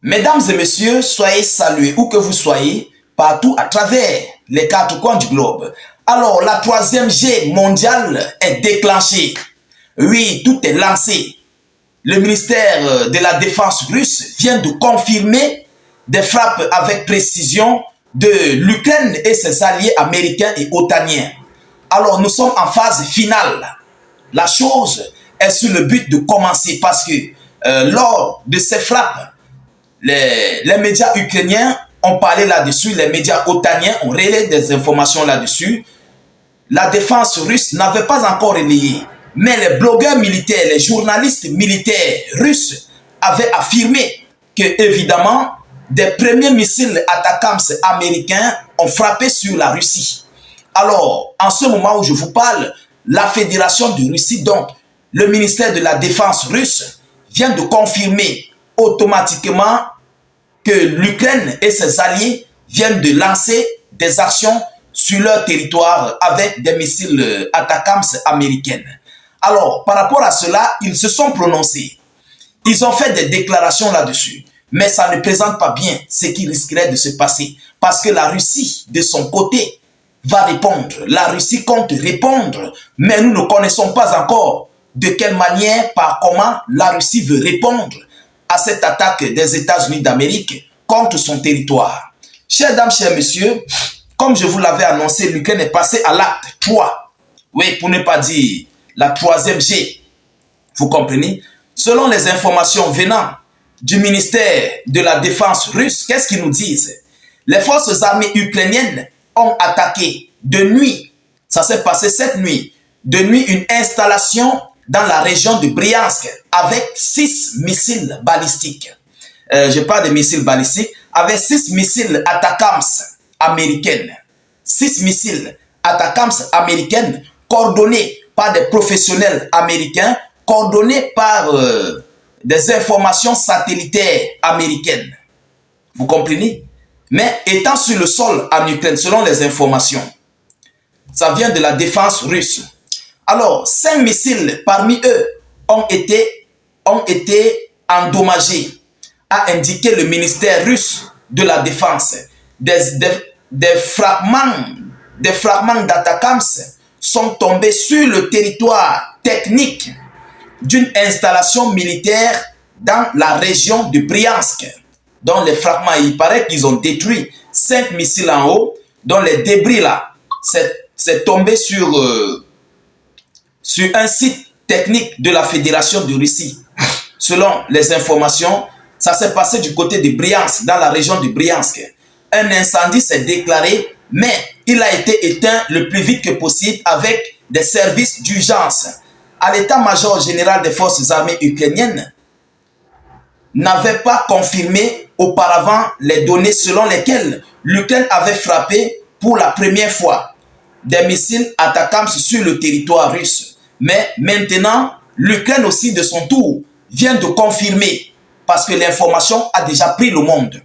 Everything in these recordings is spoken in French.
Mesdames et messieurs, soyez salués où que vous soyez, partout à travers les quatre coins du globe. Alors, la troisième guerre mondiale est déclenchée. Oui, tout est lancé. Le ministère de la Défense russe vient de confirmer des frappes avec précision de l'Ukraine et ses alliés américains et otaniens. Alors, nous sommes en phase finale. La chose est sur le but de commencer parce que lors de ces frappes, les médias ukrainiens ont parlé là-dessus, les médias otaniens ont relayé des informations là-dessus. La défense russe n'avait pas encore relayé, mais les blogueurs militaires, les journalistes militaires russes avaient affirmé que, évidemment, des premiers missiles ATACMS américains ont frappé sur la Russie. Alors, en ce moment où je vous parle, la Fédération de Russie, donc le ministère de la Défense russe, vient de confirmer automatiquement que l'Ukraine et ses alliés viennent de lancer des actions sur leur territoire avec des missiles ATACMS américaines. Alors, par rapport à cela, ils se sont prononcés. Ils ont fait des déclarations là-dessus. Mais ça ne présente pas bien ce qui risquerait de se passer. Parce que la Russie, de son côté, va répondre. La Russie compte répondre. Mais nous ne connaissons pas encore de quelle manière, par comment la Russie veut répondre à cette attaque des États-Unis d'Amérique contre son territoire. Chers dames, chers messieurs, comme je vous l'avais annoncé, l'Ukraine est passée à l'acte 3. Oui, pour ne pas dire la troisième G. Vous comprenez? Selon les informations venant du ministère de la Défense russe, qu'est-ce qu'ils nous disent? Les forces armées ukrainiennes ont attaqué de nuit, ça s'est passé cette nuit, de nuit une installation dans la région de Bryansk avec 6 missiles balistiques. Je parle de missiles balistiques, avec 6 missiles ATACMS américaines. 6 missiles ATACMS américaines coordonnés par des professionnels américains, coordonnés par des informations satellitaires américaines. Vous comprenez? Mais étant sur le sol en Ukraine, selon les informations, ça vient de la défense russe. Alors, 5 missiles parmi eux ont été endommagés, a indiqué le ministère russe de la Défense. Des fragments d'ATACMS sont tombés sur le territoire technique d'une installation militaire dans la région de Bryansk. Dont les fragments, il paraît qu'ils ont détruit 5 missiles en haut, dont les débris là, c'est tombé sur un site technique de la Fédération de Russie. Selon les informations, ça s'est passé du côté de Bryansk, dans la région de Bryansk. Un incendie s'est déclaré, mais il a été éteint le plus vite que possible avec des services d'urgence. À l'état-major général des forces armées ukrainiennes n'avait pas confirmé auparavant les données selon lesquelles l'Ukraine avait frappé pour la première fois des missiles ATACMS sur le territoire russe. Mais maintenant, l'Ukraine aussi de son tour vient de confirmer parce que l'information a déjà pris le monde.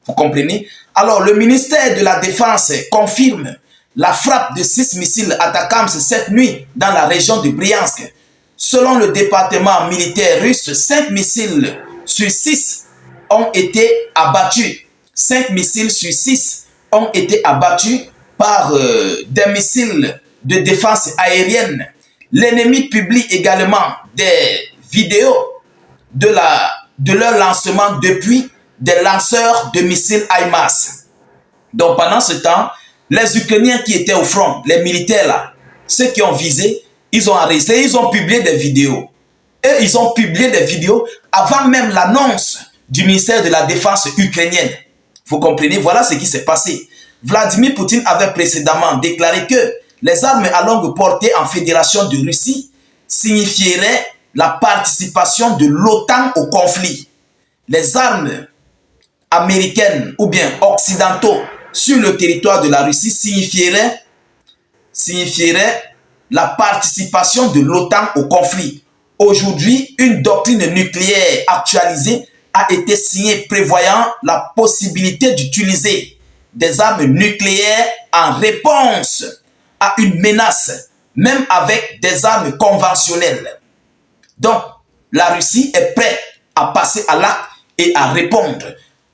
Vous comprenez? Alors, le ministère de la Défense confirme la frappe de 6 missiles ATACMS cette nuit dans la région de Bryansk. Selon le département militaire russe, 5 missiles sur 6 ont été abattus. 5 missiles sur 6 ont été abattus par des missiles de défense aérienne. L'ennemi publie également des vidéos de leur lancement depuis des lanceurs de missiles HIMARS. Donc pendant ce temps, les Ukrainiens qui étaient au front, les militaires là, ceux qui ont visé, ils ont arrêté, ils ont publié des vidéos. Et ils ont publié des vidéos avant même l'annonce du ministère de la Défense ukrainienne. Vous comprenez? Voilà ce qui s'est passé. Vladimir Poutine avait précédemment déclaré que les armes à longue portée en Fédération de Russie signifieraient la participation de l'OTAN au conflit. Les armes américaines ou bien occidentaux sur le territoire de la Russie signifieraient la participation de l'OTAN au conflit. Aujourd'hui, une doctrine nucléaire actualisée a été signée prévoyant la possibilité d'utiliser des armes nucléaires en réponse à une menace, même avec des armes conventionnelles. Donc, la Russie est prête à passer à l'acte et à répondre.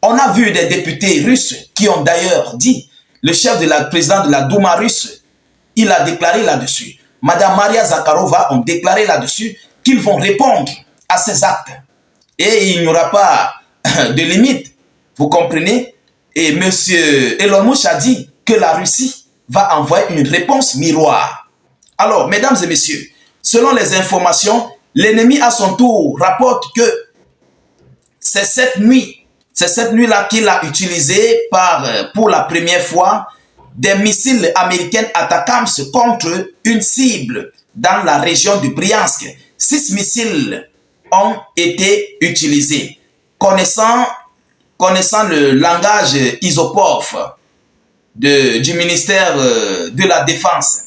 On a vu des députés russes qui ont d'ailleurs dit, le chef de la président de la Douma russe, il a déclaré là-dessus. Madame Maria Zakharova ont déclaré là-dessus qu'ils vont répondre à ces actes. Et il n'y aura pas de limite. Vous comprenez? Et M. Elon Musk a dit que la Russie va envoyer une réponse miroir. Alors, mesdames et messieurs, selon les informations, l'ennemi à son tour rapporte que c'est cette nuit-là qu'il a utilisé pour la première fois des missiles américains ATACMS contre une cible dans la région de Briansk. 6 missiles ont été utilisés. Connaissant le langage Isopov du ministère de la Défense,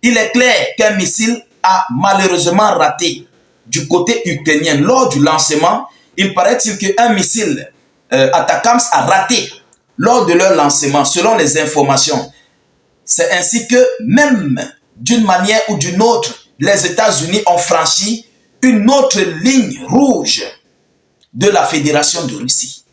il est clair qu'un missile a malheureusement raté du côté ukrainien. Lors du lancement, il paraît-il qu'un missile ATACMS a raté lors de leur lancement, selon les informations. C'est ainsi que même d'une manière ou d'une autre, les États-Unis ont franchi une autre ligne rouge de la Fédération de Russie.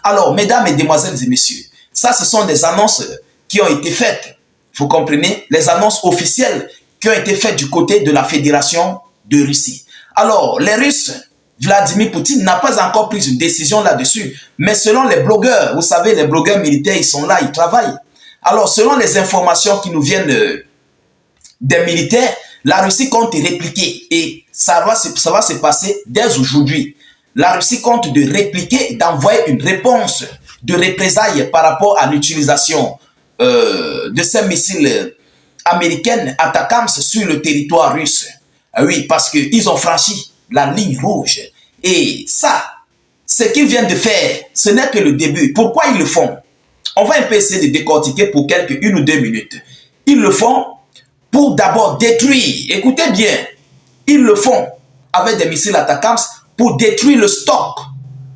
Alors, mesdames, mesdemoiselles et messieurs, ça, ce sont des annonces qui ont été faites. Vous comprenez? Les annonces officielles qui ont été faites du côté de la Fédération de Russie. Alors, les Russes, Vladimir Poutine n'a pas encore pris une décision là-dessus. Mais selon les blogueurs, vous savez, les blogueurs militaires, ils sont là, ils travaillent. Alors, selon les informations qui nous viennent des militaires, la Russie compte répliquer. Et ça va se passer dès aujourd'hui. La Russie compte de répliquer, d'envoyer une réponse de représailles par rapport à l'utilisation de ces missiles américains ATACMS sur le territoire russe. Oui, parce qu'ils ont franchi la ligne rouge. Et ça, ce qu'ils viennent de faire, ce n'est que le début. Pourquoi ils le font? On va un peu essayer de décortiquer pour quelques 1 ou 2 minutes. Ils le font pour d'abord détruire, écoutez bien, ils le font avec des missiles ATACMS pour détruire le stock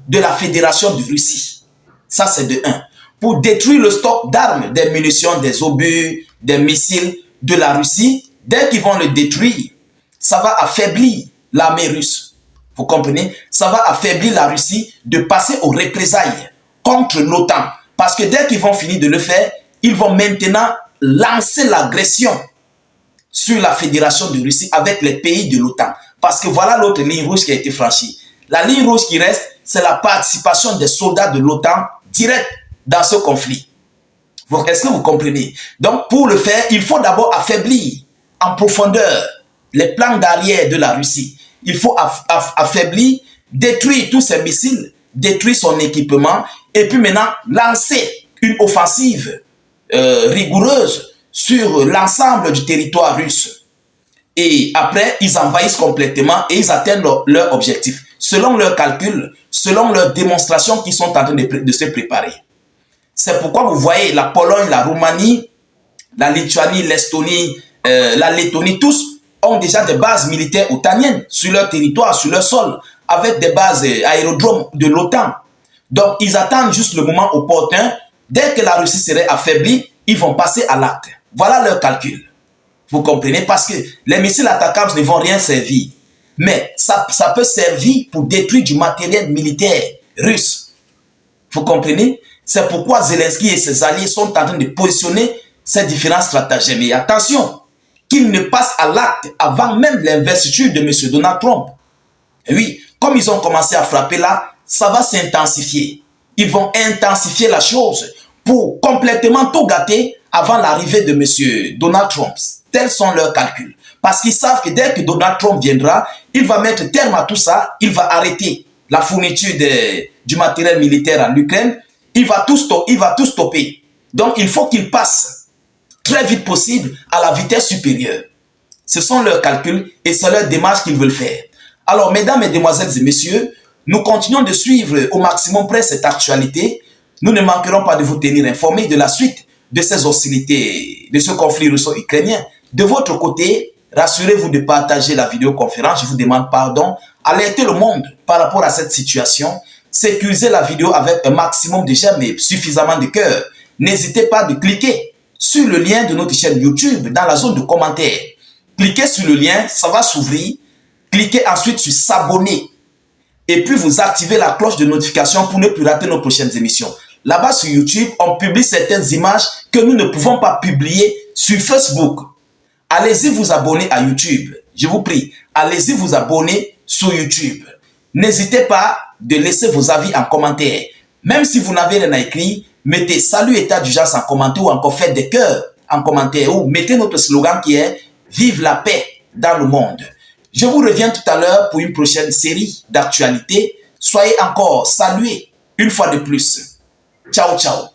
de la Fédération de Russie. Ça, c'est de 1. Pour détruire le stock d'armes, des munitions, des obus, des missiles de la Russie. Dès qu'ils vont le détruire, ça va affaiblir l'armée russe. Vous comprenez? Ça va affaiblir la Russie de passer aux représailles contre l'OTAN. Parce que dès qu'ils vont finir de le faire, ils vont maintenant lancer l'agression sur la Fédération de Russie avec les pays de l'OTAN. Parce que voilà l'autre ligne rouge qui a été franchie. La ligne rouge qui reste, c'est la participation des soldats de l'OTAN direct dans ce conflit. Est-ce que vous comprenez? Donc, pour le faire, il faut d'abord affaiblir en profondeur les plans d'arrière de la Russie. Il faut affaiblir, détruire tous ces missiles, détruire son équipement, et puis maintenant lancer une offensive rigoureuse sur l'ensemble du territoire russe. Et après, ils envahissent complètement et ils atteignent leur objectif. Selon leurs calculs, selon leurs démonstrations qui sont en train de se préparer. C'est pourquoi vous voyez la Pologne, la Roumanie, la Lituanie, l'Estonie, la Lettonie, tous ont déjà des bases militaires otaniennes sur leur territoire, sur leur sol, avec des bases aérodromes de l'OTAN. Donc, ils attendent juste le moment opportun. Dès que la Russie serait affaiblie, ils vont passer à l'acte. Voilà leur calcul. Vous comprenez? Parce que les missiles ATACMS ne vont rien servir. Mais ça peut servir pour détruire du matériel militaire russe. Vous comprenez? C'est pourquoi Zelensky et ses alliés sont en train de positionner ces différents stratagèmes. Et attention, qu'ils ne passent à l'acte avant même l'investiture de M. Donald Trump. Et oui, comme ils ont commencé à frapper là, ça va s'intensifier. Ils vont intensifier la chose pour complètement tout gâter avant l'arrivée de M. Donald Trump. Tels sont leurs calculs. Parce qu'ils savent que dès que Donald Trump viendra, il va mettre terme à tout ça, il va arrêter la fourniture du matériel militaire à l'Ukraine, il va tout stopper. Donc il faut qu'il passe très vite possible à la vitesse supérieure. Ce sont leurs calculs et c'est leur démarche qu'ils veulent faire. Alors, mesdames, mesdemoiselles et messieurs, nous continuons de suivre au maximum près cette actualité. Nous ne manquerons pas de vous tenir informés de la suite de ces hostilités, de ce conflit russo-ukrainien. De votre côté, rassurez-vous de partager la vidéoconférence. Je vous demande pardon. Alertez le monde par rapport à cette situation. Sécurisez la vidéo avec un maximum de j'aime et suffisamment de cœur. N'hésitez pas de cliquer sur le lien de notre chaîne YouTube dans la zone de commentaires. Cliquez sur le lien, ça va s'ouvrir. Cliquez ensuite sur s'abonner. et puis vous activez la cloche de notification pour ne plus rater nos prochaines émissions. Là-bas sur YouTube, on publie certaines images que nous ne pouvons pas publier sur Facebook. Allez-y vous abonner à YouTube. Je vous prie, allez-y vous abonner sur YouTube. N'hésitez pas de laisser vos avis en commentaire. Même si vous n'avez rien à écrire, mettez salut état d'urgence en commentaire ou encore faites des cœurs en commentaire ou mettez notre slogan qui est vive la paix dans le monde. Je vous reviens tout à l'heure pour une prochaine série d'actualités. Soyez encore salués une fois de plus. Ciao, ciao.